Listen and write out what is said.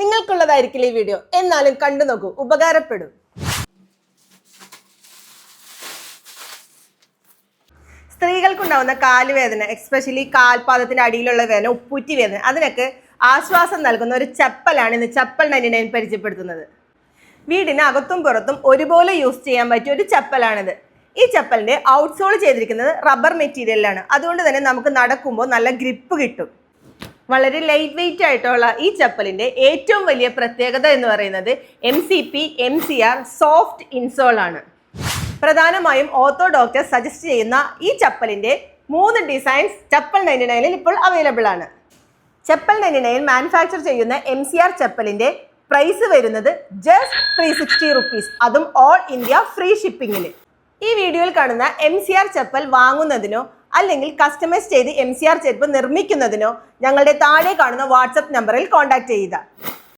നിങ്ങൾക്കുള്ളതായിരിക്കില്ല ഈ വീഡിയോ, എന്നാലും കണ്ടു നോക്കൂ, ഉപകാരപ്പെടും. സ്ത്രീകൾക്കുണ്ടാവുന്ന കാലുവേദന, എക്സ്പെഷ്യലി കാൽപാദത്തിന്റെ അടിയിലുള്ള വേദന, ഉപ്പൂറ്റി വേദന, അതിനൊക്കെ ആശ്വാസം നൽകുന്ന ഒരു ചപ്പലാണ് ഇന്ന് ചപ്പൽ 99 പരിചയപ്പെടുത്തുന്നത്. വീടിന് അകത്തും പുറത്തും ഒരുപോലെ യൂസ് ചെയ്യാൻ പറ്റിയ ഒരു ചപ്പലാണിത്. ഈ ചപ്പലിന്റെ ഔട്ട്സോൾ ചെയ്തിരിക്കുന്നത് റബ്ബർ മെറ്റീരിയലാണ്. അതുകൊണ്ട് തന്നെ നമുക്ക് നടക്കുമ്പോൾ നല്ല ഗ്രിപ്പ് കിട്ടും. വളരെ ലൈറ്റ് വെയിറ്റ് ആയിട്ടുള്ള ഈ ചപ്പലിന്റെ ഏറ്റവും വലിയ പ്രത്യേകത എന്ന് പറയുന്നത് MCP MCR സോഫ്റ്റ് ഇൻസോൾ ആണ്. പ്രധാനമായും ഓർത്തോ ഡോക്ടർ സജസ്റ്റ് ചെയ്യുന്ന ഈ ചപ്പലിന്റെ 3 ഡിസൈൻസ് ചപ്പൽ 99 ഇപ്പോൾ അവൈലബിൾ ആണ്. ചപ്പൽ 99 മാനുഫാക്ചർ ചെയ്യുന്ന MCR ചപ്പലിന്റെ പ്രൈസ് വരുന്നത് ജസ്റ്റ് 360 റുപ്പീസ്, അതും ഓൾ ഇന്ത്യ ഫ്രീ ഷിപ്പിംഗിൽ. ഈ വീഡിയോയിൽ കാണുന്ന MCR ചപ്പൽ വാങ്ങുന്നതിനോ അല്ലെങ്കിൽ കസ്റ്റമൈസ് ചെയ്ത് MCR ചെരുപ്പ് നിർമ്മിക്കുന്നതിനോ ഞങ്ങളുടെ താഴെ കാണുന്ന വാട്സപ്പ് നമ്പറിൽ കോൺടാക്ട് ചെയ്യുക.